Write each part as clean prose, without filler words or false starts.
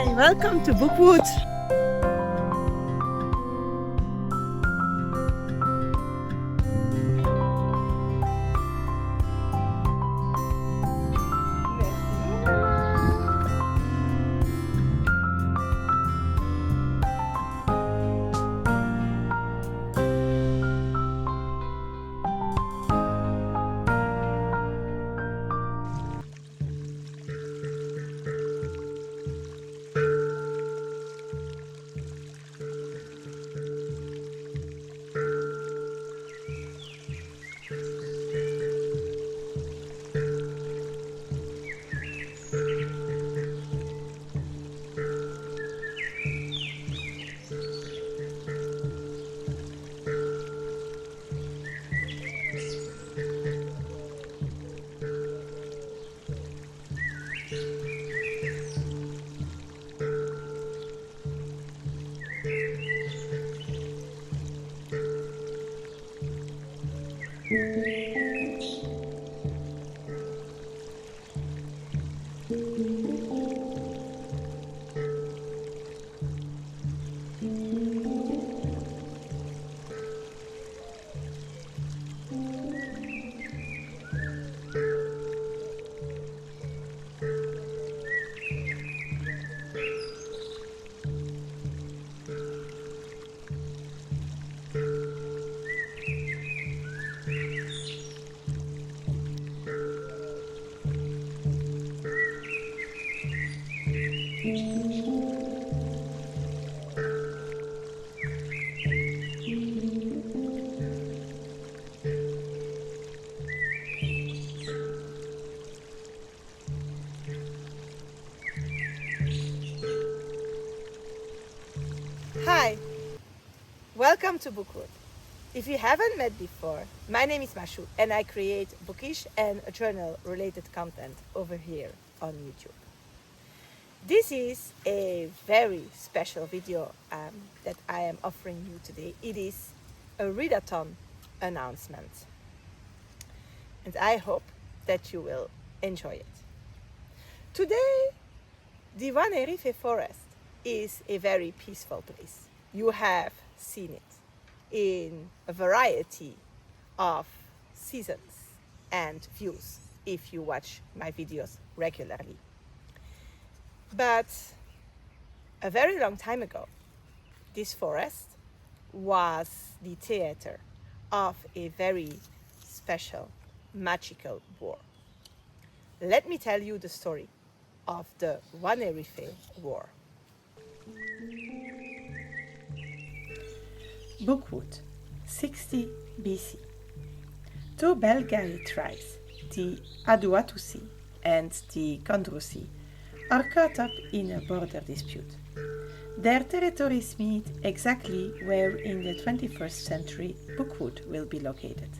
Hi, welcome to Bookwood. Hi, welcome to Bookwood. If you haven't met before, my name is Mashou and I create bookish and journal related content over here on YouTube. This is a very special video that I am offering you today. It is a Readathon announcement and I hope that you will enjoy it. Today, the Wanhériffe Forest is a very peaceful place. You have seen it in a variety of seasons and views if you watch my videos regularly. But a very long time ago, this forest was the theater of a very special, magical war. Let me tell you the story of the Wanhériffe War. Bookwood, 60 BC. Two Belgian tribes, the Aduatusi and the Kondrusi, are caught up in a border dispute. Their territories meet exactly where in the 21st century Bookwood will be located.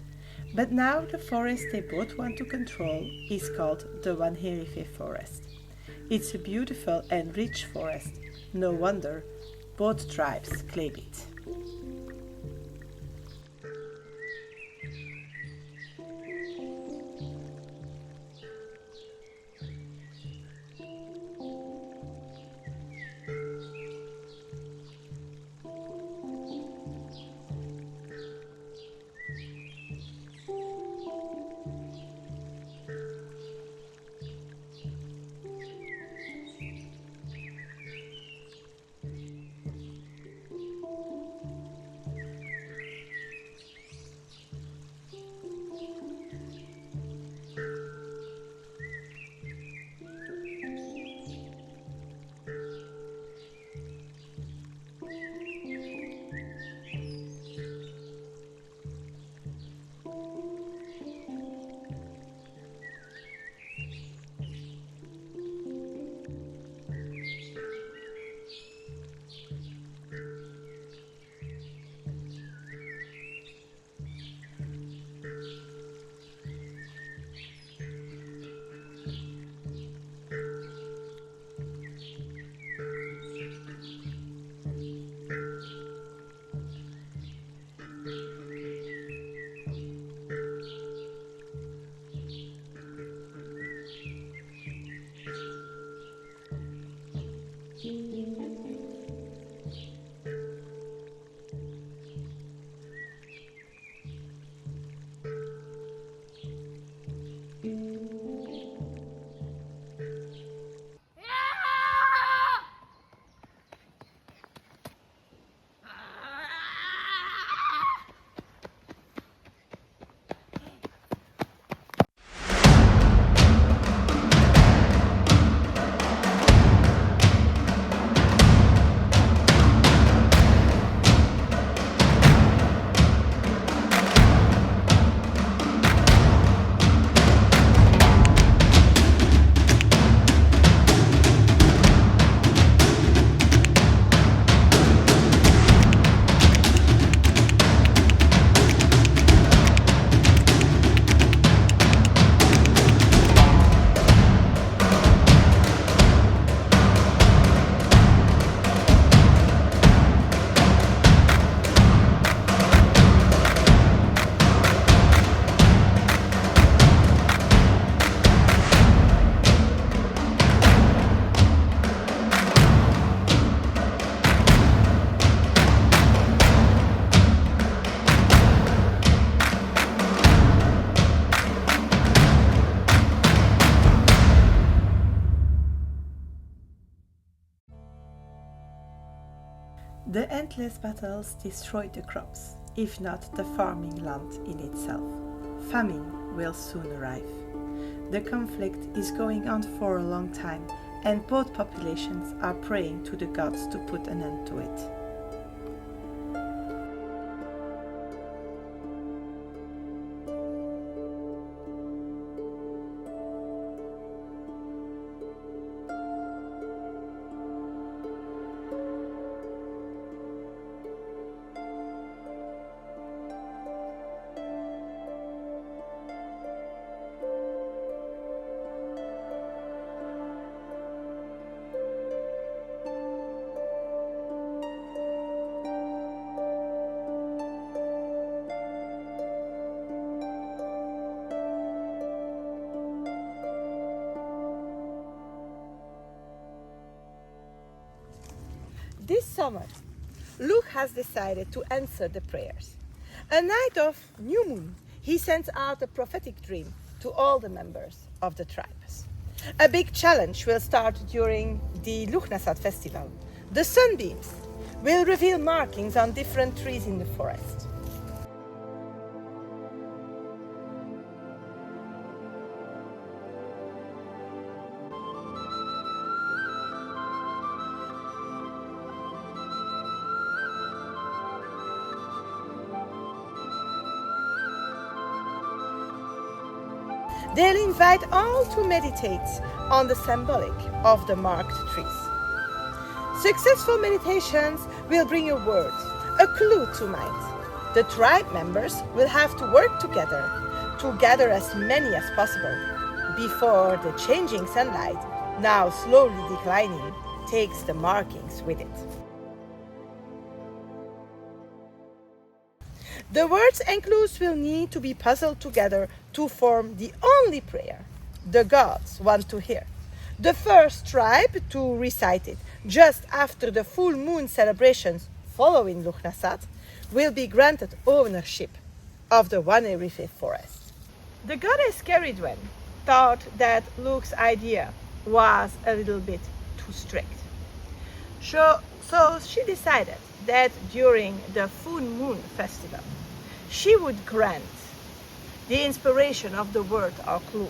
But now the forest they both want to control is called the Wanhériffe Forest. It's a beautiful and rich forest. No wonder both tribes claim it. The endless battles destroyed the crops, if not the farming land in itself. Famine will soon arrive. The conflict is going on for a long time, and both populations are praying to the gods to put an end to it. This summer, Luke has decided to answer the prayers. A night of new moon, he sends out a prophetic dream to all the members of the tribes. A big challenge will start during the Lugnasad festival. The sunbeams will reveal markings on different trees in the forest. They'll invite all to meditate on the symbolic of the marked trees. Successful meditations will bring a word, a clue to mind. The tribe members will have to work together to gather as many as possible before the changing sunlight, now slowly declining, takes the markings with it. The words and clues will need to be puzzled together to form the only prayer the gods want to hear. The first tribe to recite it just after the full moon celebrations following Lugnasad will be granted ownership of the Wanhériffe forest. The goddess Ceridwen thought that Luke's idea was a little bit too strict. So she decided that during the full moon festival, she would grant the inspiration of the word or clue,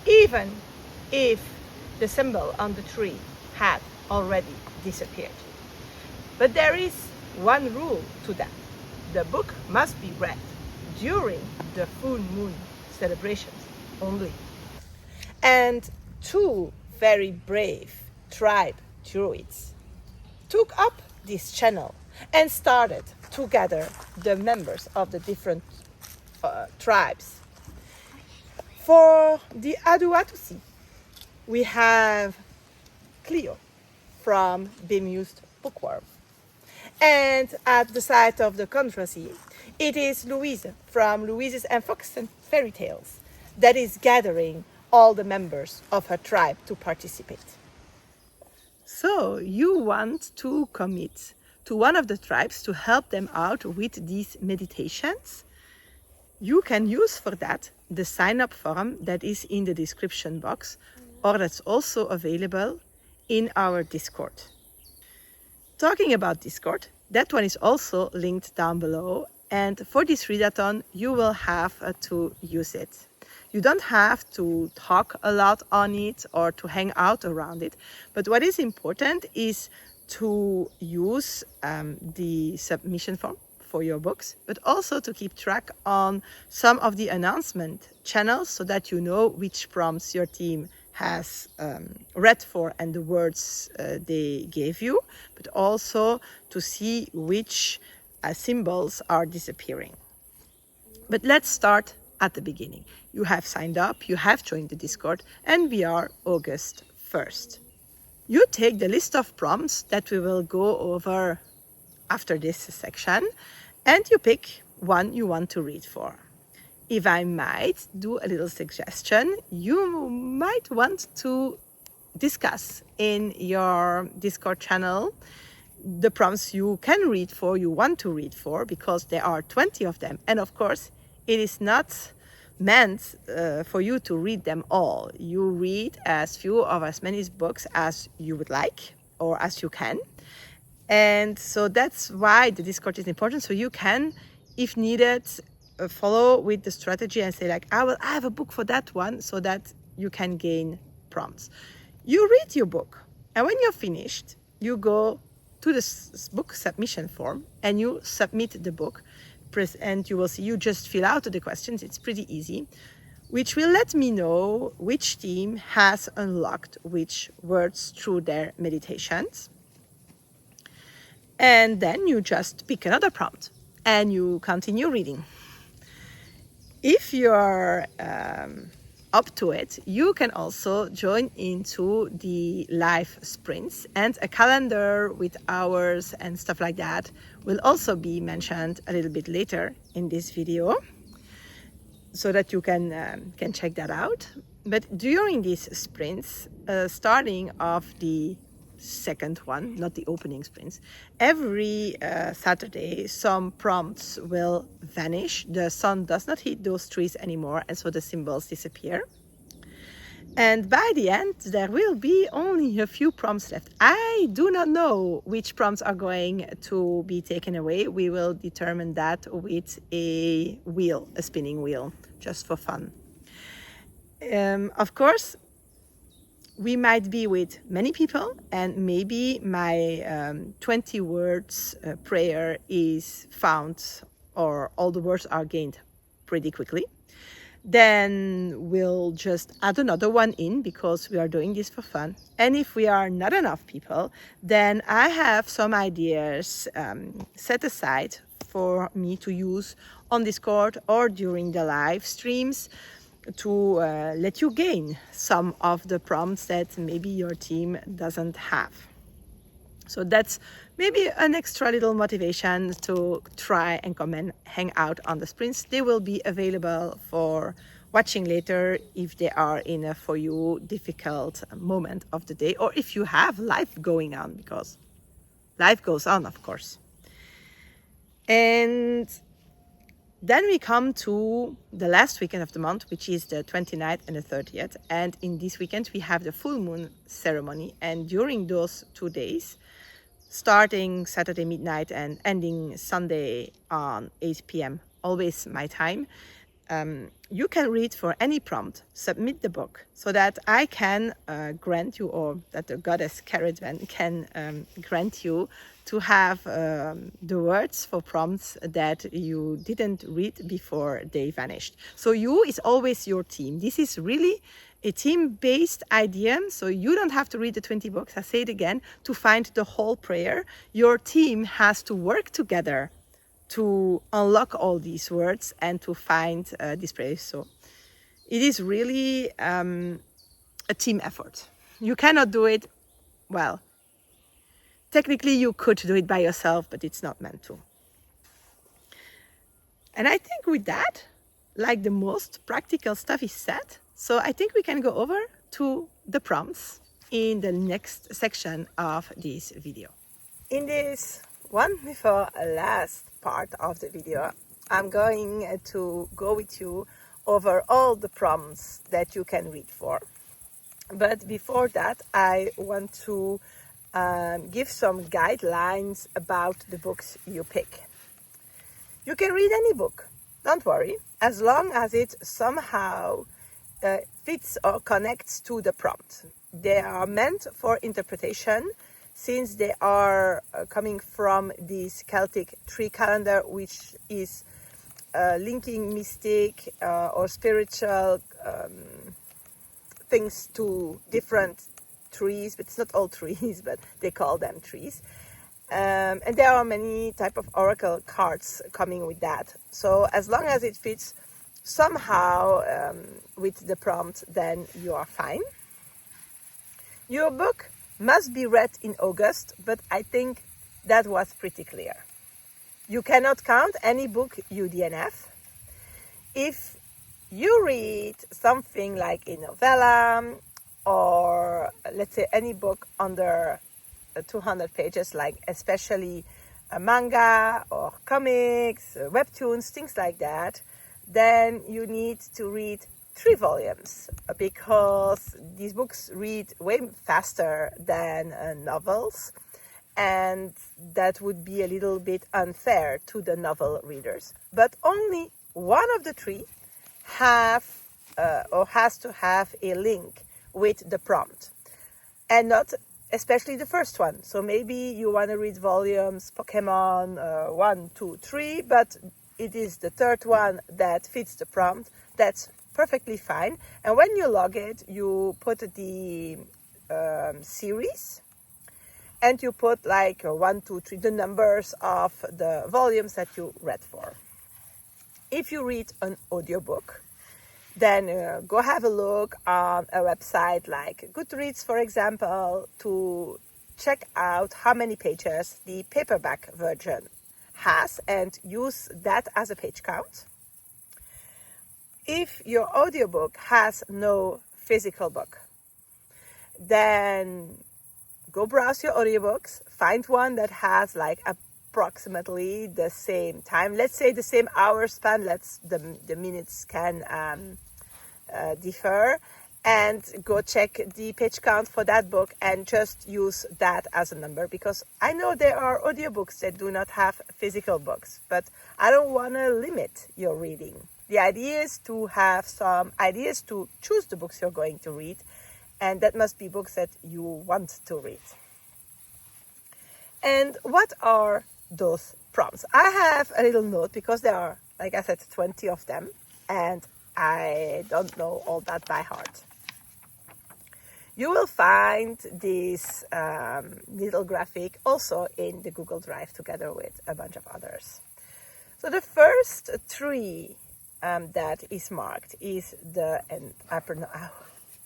even if the symbol on the tree had already disappeared. But there is one rule to that. The book must be read during the full moon celebrations only. And two very brave tribe druids took up this channel and started to gather the members of the different tribes. For the Aduatusi, we have Clio from Bemused Bookworm. And at the side of the controversy, it is Louise from Louise's and Fox and Fairy Tales that is gathering all the members of her tribe to participate. So you want to commit to one of the tribes to help them out with these meditations? You can use for that the sign-up form that is in the description box, or that's also available in our Discord. Talking about Discord, that one is also linked down below, and for this readathon you will have to use it. You don't have to talk a lot on it or to hang out around it, but what is important is to use the submission form for your books, but also to keep track on some of the announcement channels so that you know which prompts your team has read for and the words they gave you, but also to see which symbols are disappearing. But let's start at the beginning. You have signed up, you have joined the Discord, and we are August 1st. You take the list of prompts that we will go over after this section, and you pick one you want to read for. If I might do a little suggestion, you might want to discuss in your Discord channel the prompts you can read for, you want to read for, because there are 20 of them. And of course, it is not meant for you to read them all. You read as few of as many books as you would like or as you can. And so that's why the Discord is important. So you can, if needed, follow with the strategy and say like, I have a book for that one, so that you can gain prompts. You read your book, and when you're finished, you go to the book submission form and you submit the book. And you will see, you just fill out the questions. It's pretty easy, which will let me know which team has unlocked which words through their meditations. And then you just pick another prompt and you continue reading. If you're up to it, you can also join into the live sprints, and a calendar with hours and stuff like that will also be mentioned a little bit later in this video, so that you can check that out. But during these sprints, starting off the second one, not the opening sprints, every Saturday some prompts will vanish. The sun does not hit those trees anymore, and so the symbols disappear. And by the end, there will be only a few prompts left. I do not know which prompts are going to be taken away. We will determine that with a wheel, a spinning wheel, just for fun. Of course, we might be with many people, and maybe my 20 words prayer is found, or all the words are gained pretty quickly. Then we'll just add another one in, because we are doing this for fun. And if we are not enough people, then I have some ideas set aside for me to use on Discord or during the live streams, to let you gain some of the prompts that maybe your team doesn't have. So that's maybe an extra little motivation to try and come and hang out on the sprints. They will be available for watching later if they are in a for you difficult moment of the day, or if you have life going on, because life goes on, of course. And then we come to the last weekend of the month, which is the 29th and the 30th. And in this weekend, we have the full moon ceremony. And during those 2 days, starting Saturday midnight and ending Sunday on 8 p.m., always my time, you can read for any prompt, submit the book, so that I can grant you, or that the goddess Caravan can grant you to have the words for prompts that you didn't read before they vanished. So you is always your team. This is really a team-based idea, so you don't have to read the 20 books. I say it again, to find the whole prayer. Your team has to work together to unlock all these words and to find this prayer. So it is really a team effort. You cannot do it, well, technically you could do it by yourself, but it's not meant to. And I think with that, like, the most practical stuff is said. So I think we can go over to the prompts in the next section of this video. In this one before last part of the video, I'm going to go with you over all the prompts that you can read for. But before that, I want to give some guidelines about the books you pick. You can read any book, don't worry, as long as it somehow fits or connects to the prompt. They are meant for interpretation, since they are coming from this Celtic tree calendar, which is linking mystic or spiritual things to different trees, but it's not all trees, but they call them trees. And there are many type of oracle cards coming with that. So as long as it fits somehow with the prompt, then you are fine. Your book must be read in August, but I think that was pretty clear. You cannot count any book you DNF. If you read something like a novella, or let's say any book under 200 pages, like especially a manga or comics, webtoons, things like that, then you need to read 3 volumes, because these books read way faster than novels, and that would be a little bit unfair to the novel readers. But only one of the three has to have a link with the prompt, and not especially the first one. So maybe you want to read volumes Pokemon 1, 2, 3, but it is the third one that fits the prompt. That's perfectly fine. And when you log it, you put the series, and you put like 1, 2, 3, the numbers of the volumes that you read for. If you read an audiobook, then go have a look on a website like Goodreads, for example, to check out how many pages the paperback version has and use that as a page count. If your audiobook has no physical book, then go browse your audiobooks, find one that has like approximately the same time, let's say the same hour span, the minutes can differ, and go check the page count for that book and just use that as a number, because I know there are audiobooks that do not have physical books, but I don't want to limit your reading. The idea is to have some ideas to choose the books you're going to read, and that must be books that you want to read. And what are those prompts? I have a little note because there are, like I said, 20 of them, and I don't know all that by heart. You will find this little graphic also in the Google Drive together with a bunch of others. So the first three that is marked is and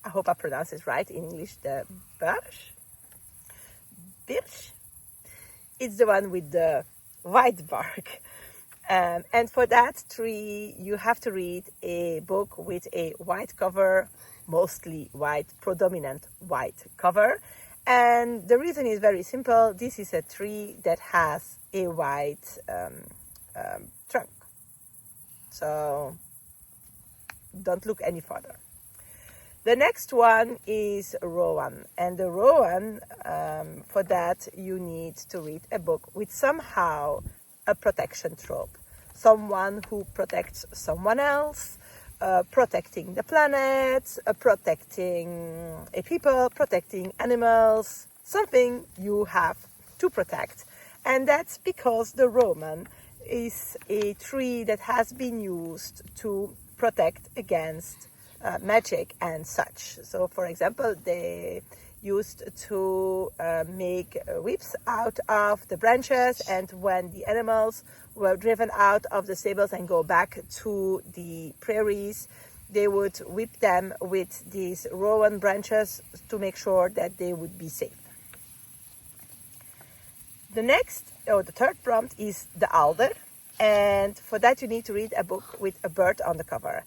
I hope I pronounce it right in English, the birch. It's the one with the white bark. And for that tree, you have to read a book with a white cover, mostly white, predominant white cover. And the reason is very simple. This is a tree that has a white trunk. So don't look any further. The next one is Rowan, and the Rowan, for that you need to read a book with somehow a protection trope. Someone who protects someone else, protecting the planet, protecting a people, protecting animals, something you have to protect. And that's because the Rowan is a tree that has been used to protect against magic and such. So, for example, they used to make whips out of the branches, and when the animals were driven out of the stables and go back to the prairies, they would whip them with these rowan branches to make sure that they would be safe. The third prompt is the alder, and for that you need to read a book with a bird on the cover.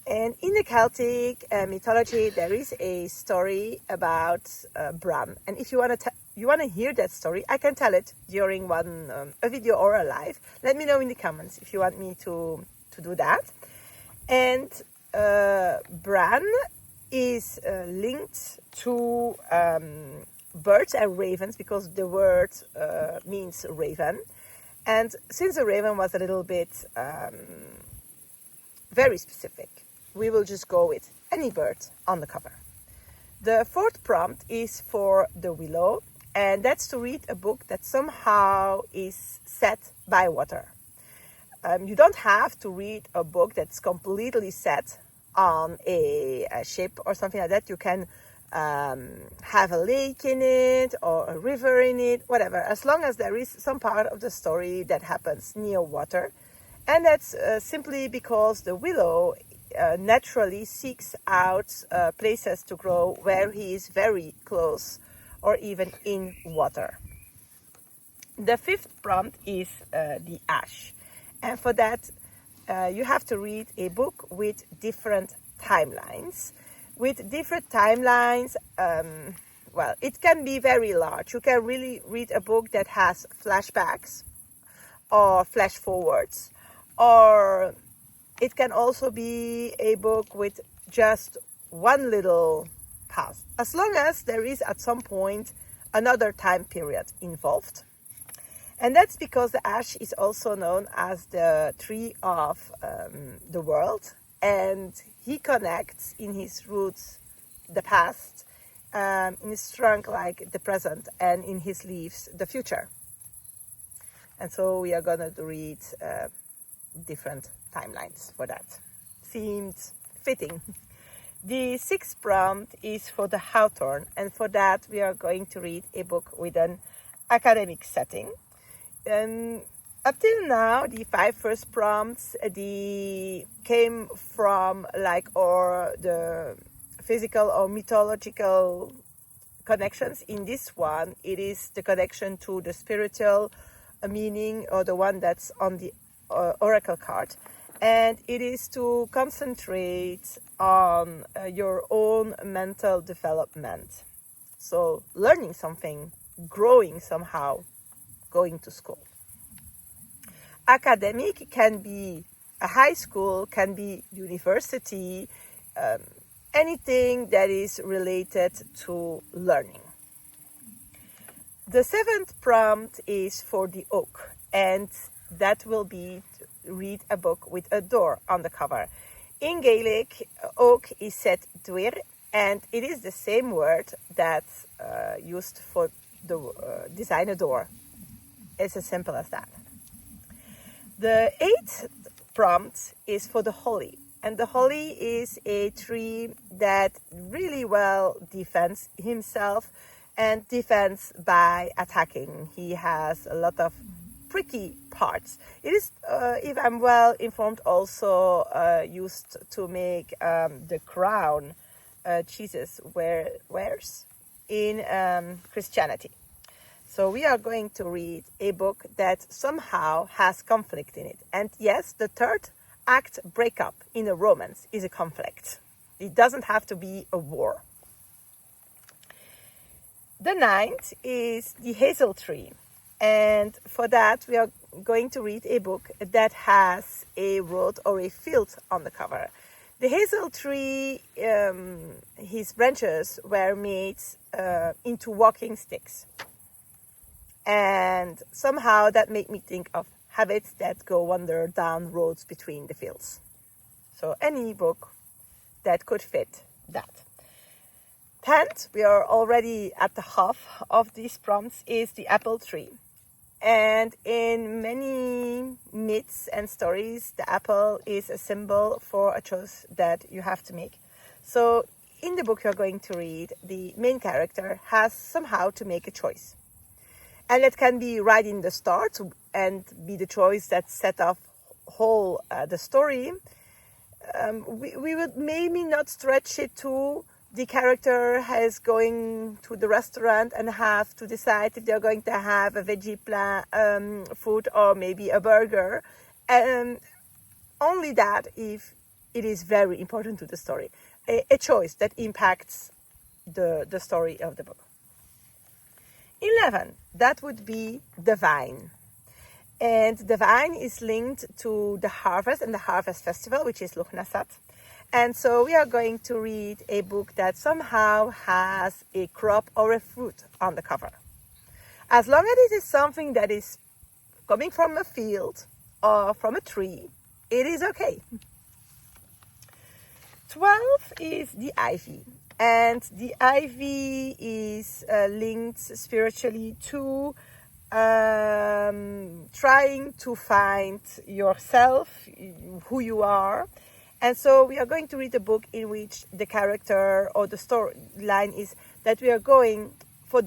And in the Celtic mythology, there is a story about Bran. And if you want to hear that story, I can tell it during a video or a live. Let me know in the comments if you want me to do that. And Bran is linked to birds and ravens, because the word means raven. And since the raven was a little bit very specific, we will just go with any bird on the cover. The fourth prompt is for the willow, and that's to read a book that somehow is set by water. You don't have to read a book that's completely set on a ship or something like that. You can have a lake in it or a river in it, whatever, as long as there is some part of the story that happens near water. And that's simply because the willow naturally seeks out places to grow where he is very close or even in water. The fifth prompt is the ash, and for that you have to read a book with different timelines. With different timelines, well, it can be very large. You can really read a book that has flashbacks or flash forwards, or it can also be a book with just one little past. As long as there is at some point another time period involved. And that's because the ash is also known as the tree of the world, and he connects in his roots the past, in his trunk like the present, and in his leaves the future. And so we are going to read different timelines for that. Seemed fitting. The sixth prompt is for the Hawthorne, and for that we are going to read a book with an academic setting. Up till now, the 5 first prompts came from the physical or mythological connections. In this one, it is the connection to the spiritual meaning, or the one that's on the oracle card. And it is to concentrate on your own mental development. So learning something, growing somehow, going to school. Academic can be a high school, can be university, anything that is related to learning. The 7th prompt is for the oak, and that will be to read a book with a door on the cover. In Gaelic, oak is said dwir, and it is the same word that's used for the design a door. It's as simple as that. The 8th prompt is for the holly, and the holly is a tree that really well defends himself and defends by attacking. He has a lot of pricky parts. It is, if I'm well informed, also used to make the crown Jesus wears in Christianity. So we are going to read a book that somehow has conflict in it. And yes, the 3rd act breakup in a romance is a conflict. It doesn't have to be a war. The 9th is the hazel tree. And for that, we are going to read a book that has a road or a field on the cover. The hazel tree, his branches were made into walking sticks. And somehow that made me think of habits that go wander down roads between the fields. So any book that could fit that. 10th, we are already at the half of these prompts, is the apple tree. And in many myths and stories, the apple is a symbol for a choice that you have to make. So in the book you're going to read, the main character has somehow to make a choice. And it can be right in the start and be the choice that set off whole the story. We would maybe not stretch it to the character has going to the restaurant and have to decide if they're going to have a veggie food or maybe a burger. Only that if it is very important to the story. A choice that impacts the story of the book. 11, that would be the vine. And the vine is linked to the harvest and the harvest festival, which is Lugnasat. And so we are going to read a book that somehow has a crop or a fruit on the cover. As long as it is something that is coming from a field or from a tree, it is okay. 12 is the ivy. And the ivy is linked spiritually to trying to find yourself, who you are. And so we are going to read a book in which the character or the storyline is that we are going for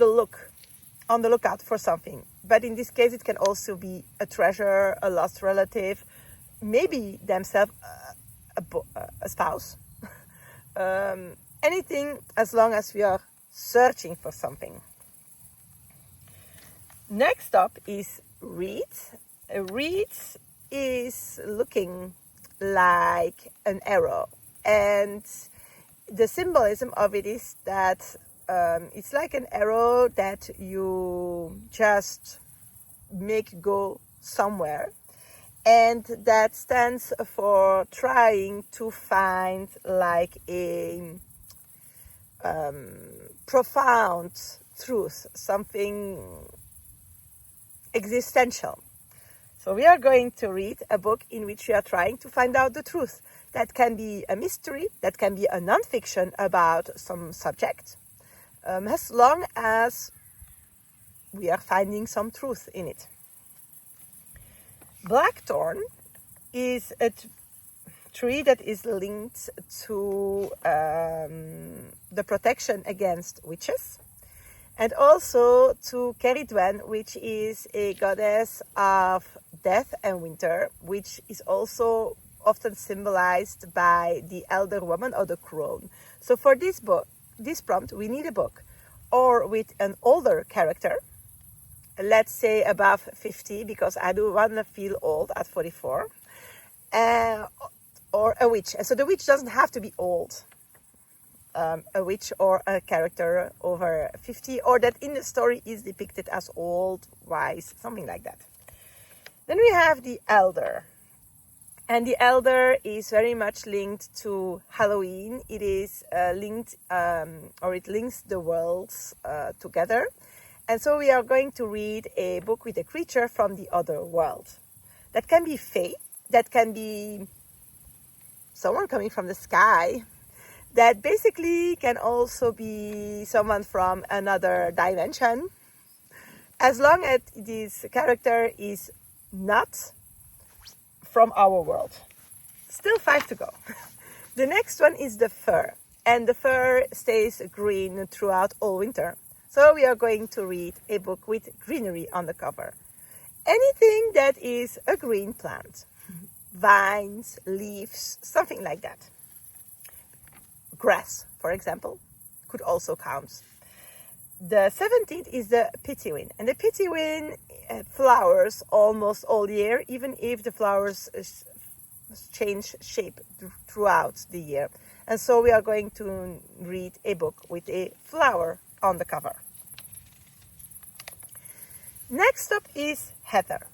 on the lookout for something. But in this case, it can also be a treasure, a lost relative, maybe themselves, a spouse. Anything as long as we are searching for something. Next up is reed. A reed is looking like an arrow, and the symbolism of it is that it's like an arrow that you just make go somewhere, and that stands for trying to find like a profound truth, something existential. So we are going to read a book in which we are trying to find out the truth. That can be a mystery, that can be a non-fiction about some subject, as long as we are finding some truth in it. Blackthorn is a tree that is linked to the protection against witches, and also to Ceridwen, which is a goddess of death and winter, which is also often symbolized by the elder woman or the crone. So for this book, this prompt, we need a book or with an older character, let's say above 50, because I do want to feel old at 44, or a witch. So the witch doesn't have to be old. A witch or a character over 50, or that in the story is depicted as old, wise, something like that. Then we have the elder. And the elder is very much linked to Halloween. It is linked, or it links the worlds together. And so we are going to read a book with a creature from the other world. That can be fae, that can be someone coming from the sky, that basically can also be someone from another dimension, as long as this character is not from our world. Still 5 to go. The next one is the fir, and the fir stays green throughout all winter. So we are going to read a book with greenery on the cover. Anything that is a green plant, vines, leaves, something like that. Grass, for example, could also count. The 17th is the pitywin, and the pitywin flowers almost all year, even if the flowers change shape throughout the year. And so we are going to read a book with a flower on the cover. Next up is heather,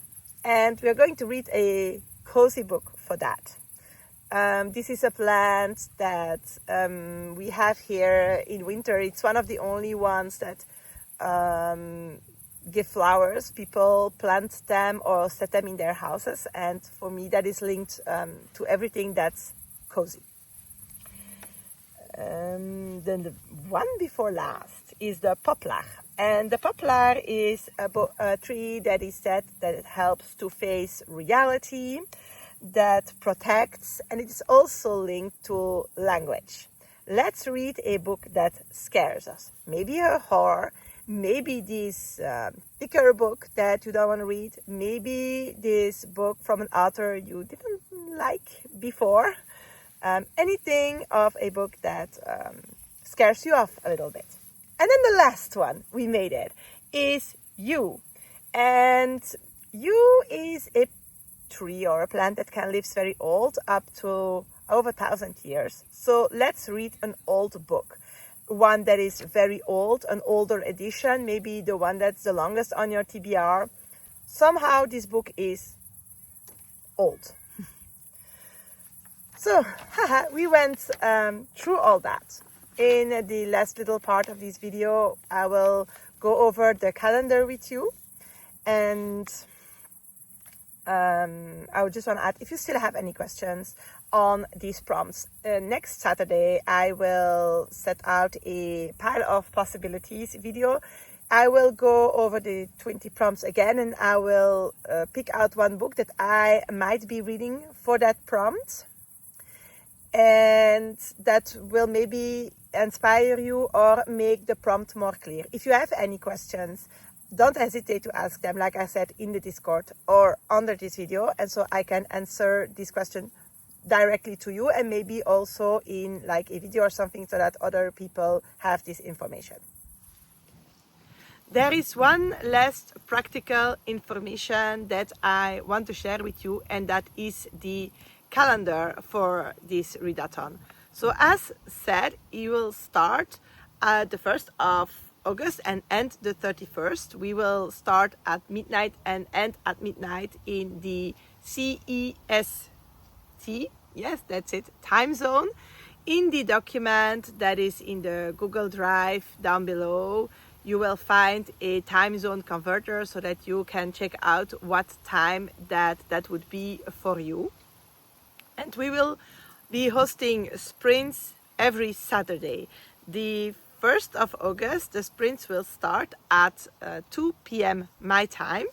and we are going to read a cozy book for that. This is a plant that we have here in winter. It's one of the only ones that give flowers. People plant them or set them in their houses, and for me that is linked to everything that's cozy. Then the one before last is the poplar, and the poplar is a tree that is said that it helps to face reality, that protects, and it is also linked to language. Let's read a book that scares us. Maybe a horror, maybe this thicker book that you don't want to read, maybe this book from an author you didn't like before. Anything of a book that scares you off a little bit. And then the last one, we made it, is yew. And yew is a tree or a plant that can live very old, up to over 1,000 years. So let's read an old book, one that is very old, an older edition, maybe the one that's the longest on your TBR. Somehow this book is old. So we went through all that. In the last little part of this video, I will go over the calendar with you, and I would just want to add, if you still have any questions on these prompts, next Saturday I will set out a pile of possibilities video. I will go over the 20 prompts again, and I will pick out one book that I might be reading for that prompt, and that will maybe inspire you or make the prompt more clear. If you have any questions, don't hesitate to ask them, like I said, in the Discord or under this video, and so I can answer this question directly to you, and maybe also in like a video or something, so that other people have this information. There is one last practical information that I want to share with you, and that is the calendar for this readathon. So as said, you will start the 1st of August and end the 31st. We will start at midnight and end at midnight in the CEST, yes, that's it, time zone. In the document that is in the Google Drive down below, you will find a time zone converter so that you can check out what time that would be for you. And we will be hosting sprints every Saturday. The 1st of August, the sprints will start at 2 p.m. my time.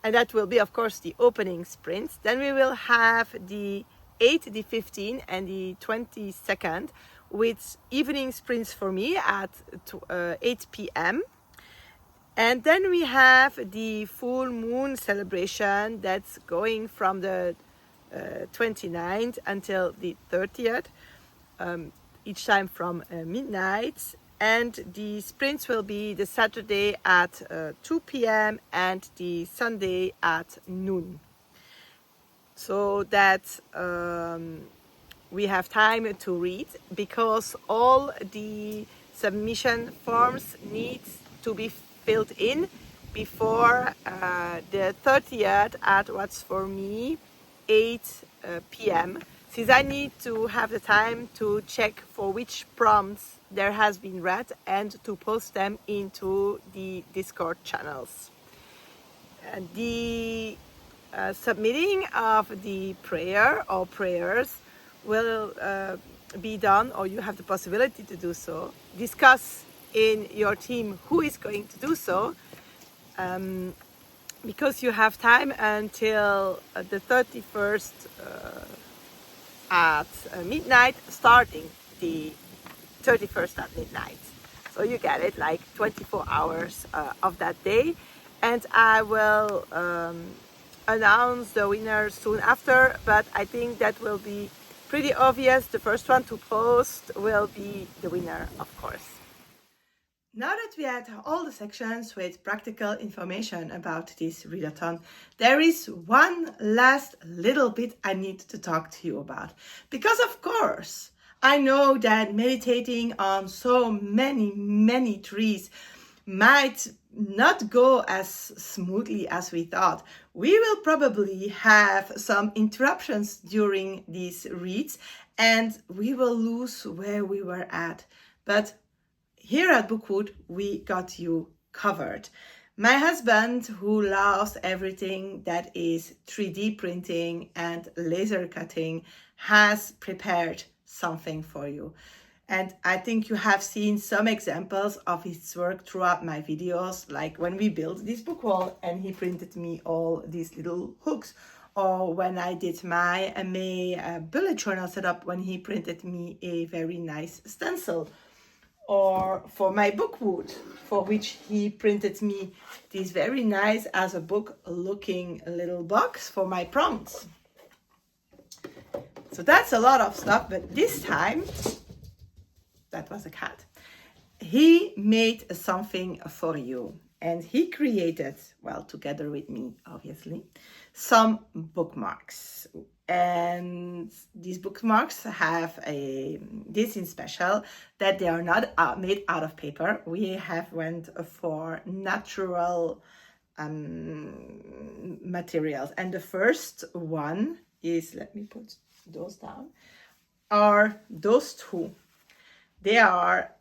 And that will be, of course, the opening sprints. Then we will have the 8th, the 15th, and the 22nd with evening sprints for me at 8 p.m. And then we have the full moon celebration that's going from the 29th until the 30th, each time from midnight. And the sprints will be the Saturday at 2 p.m. and the Sunday at noon. So that we have time to read, because all the submission forms need to be filled in before the 30th at what's for me 8 p.m. since I need to have the time to check for which prompts there has been read and to post them into the Discord channels. And the submitting of the prayer or prayers will be done, or you have the possibility to do so. Discuss in your team who is going to do so, because you have time until the 31st at midnight, starting the 31st at midnight. So you get it, like 24 hours of that day. And I will announce the winner soon after, but I think that will be pretty obvious. The first one to post will be the winner, of course. Now that we had all the sections with practical information about this readathon, there is one last little bit I need to talk to you about. Because of course, I know that meditating on so many trees might not go as smoothly as we thought. We will probably have some interruptions during these reads and we will lose where we were at. But here at Bookwood, we got you covered. My husband, who loves everything that is 3D printing and laser cutting, has prepared something for you. And I think you have seen some examples of his work throughout my videos, like when we built this book wall and he printed me all these little hooks, or when I did my May bullet journal setup when he printed me a very nice stencil, or for my Bookwood, for which he printed me this very nice as a book looking little box for my prompts. So that's a lot of stuff, but this time, that was a cat, he made something for you. And he created, well, together with me, obviously, some bookmarks. And these bookmarks have this in special, that they are not made out of paper. We have went for natural materials. And the first one is, let me put those down, are those two. They are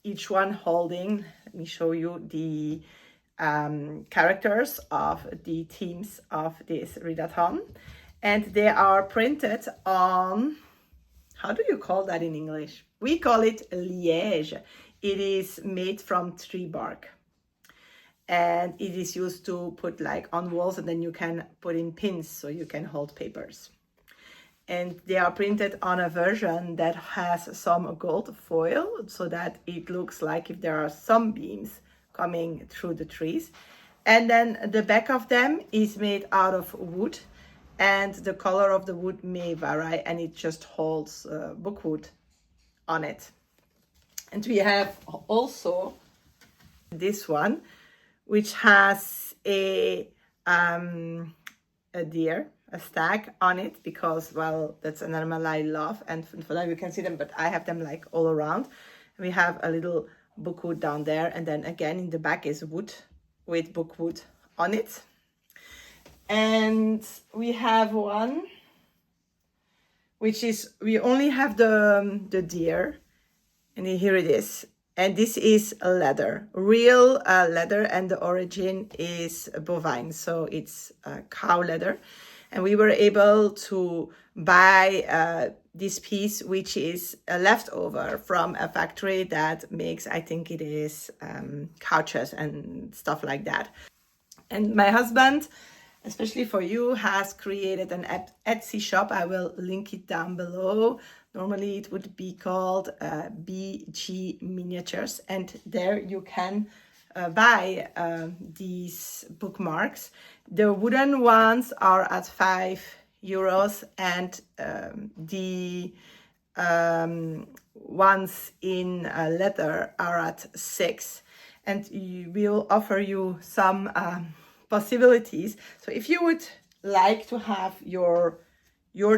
each one holding, let me show you the characters of the themes of this readathon. And they are printed on, how do you call that in English? We call it liège. It is made from tree bark. And it is used to put like on walls, and then you can put in pins so you can hold papers. And they are printed on a version that has some gold foil so that it looks like if there are some beams coming through the trees. And then the back of them is made out of wood, and the color of the wood may vary, and it just holds bookwood on it. And we have also this one, which has a deer, a stag on it, because, well, that's an animal I love, and for now you can see them, but I have them like all around. We have a little bookwood down there, and then again in the back is wood with bookwood on it. And we have one which is, we only have the deer, and here it is. And this is leather, real leather, and the origin is bovine, so it's cow leather. And we were able to buy this piece, which is a leftover from a factory that makes, I think it is, couches and stuff like that. And my husband, especially for you, has created an Etsy shop. I will link it down below. Normally it would be called BG Miniatures, and there you can buy these bookmarks. The wooden ones are at €5, and the ones in leather are at €6. And we will offer you some possibilities. So if you would like to have your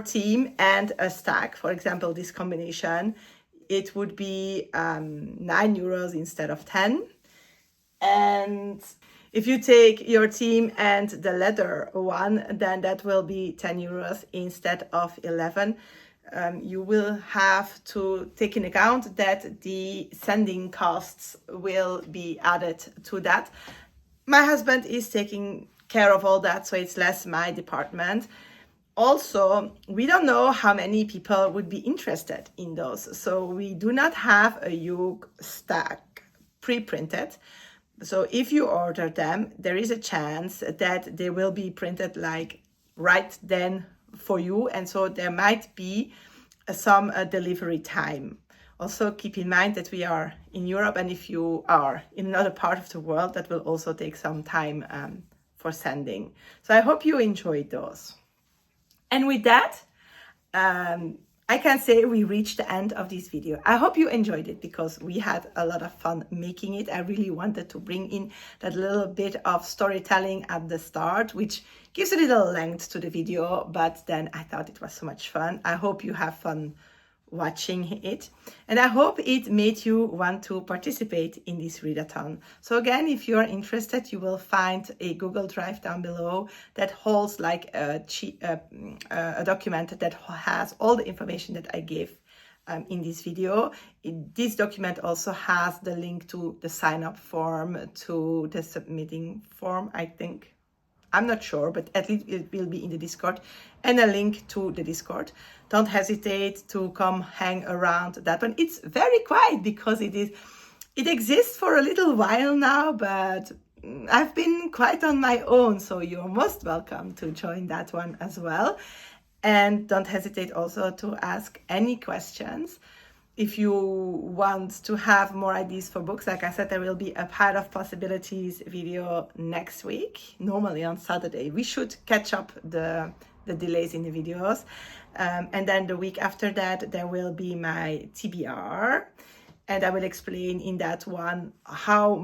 team and a stack, for example, this combination, it would be €9 instead of 10. And if you take your team and the leather one, then that will be €10 instead of 11. You will have to take in account that the sending costs will be added to that. My husband is taking care of all that, so it's less my department. Also, we don't know how many people would be interested in those, so we do not have a huge stack pre-printed. So if you order them, there is a chance that they will be printed like right then for you, and so there might be some delivery time. Also keep in mind that we are in Europe, and if you are in another part of the world, that will also take some time for sending. So I hope you enjoyed those. And with that, I can say we reached the end of this video. I hope you enjoyed it because we had a lot of fun making it. I really wanted to bring in that little bit of storytelling at the start, which gives a little length to the video, but then I thought it was so much fun. I hope you have fun watching it, and I hope it made you want to participate in this readathon. So again, if you are interested, you will find a Google Drive down below that holds like a document that has all the information that I gave in this video. This document also has the link to the sign-up form, to the submitting form, I think. I'm not sure, but at least it will be in the Discord, and a link to the Discord. Don't hesitate to come hang around that one. It's very quiet because it exists for a little while now, but I've been quite on my own, so you're most welcome to join that one as well. And don't hesitate also to ask any questions. If you want to have more ideas for books, like I said, there will be a Pile of Possibilities video next week, normally on Saturday. We should catch up the delays in the videos. And then the week after that, there will be my TBR. And I will explain in that one how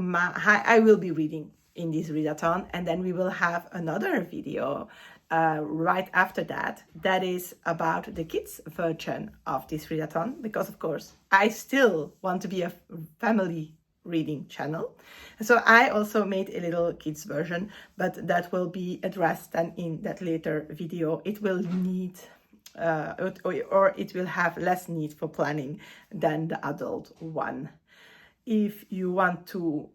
I will be reading in this readathon. And then we will have another video right after that is about the kids version of this readathon, because of course I still want to be a family reading channel. So I also made a little kids version, but that will be addressed then in that later video. It will need or it will have less need for planning than the adult one. If you want to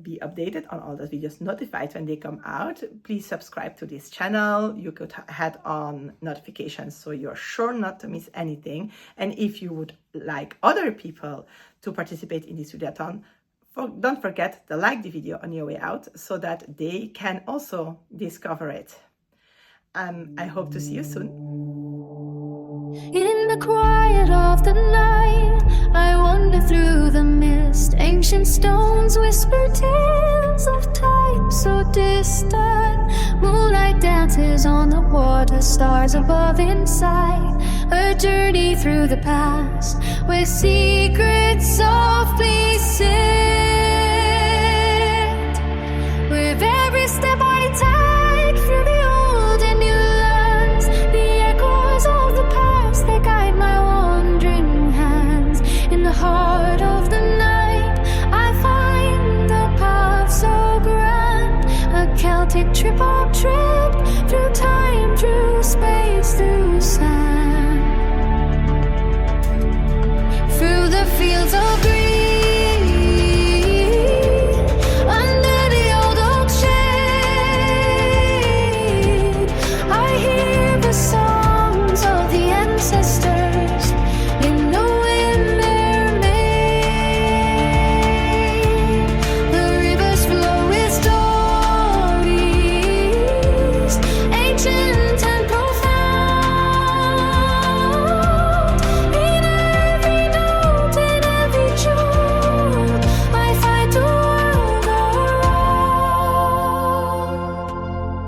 be updated on all the videos, notified when they come out, please subscribe to this channel. You could head on notifications so you're sure not to miss anything. And if you would like other people to participate in this readathon, don't forget to like the video on your way out so that they can also discover it. I hope to see you soon. In the quiet of the night, I wander through the mist. Ancient stones whisper tales of time so distant. Moonlight dances on the water, stars above inside. A journey through the past where secrets softly sit.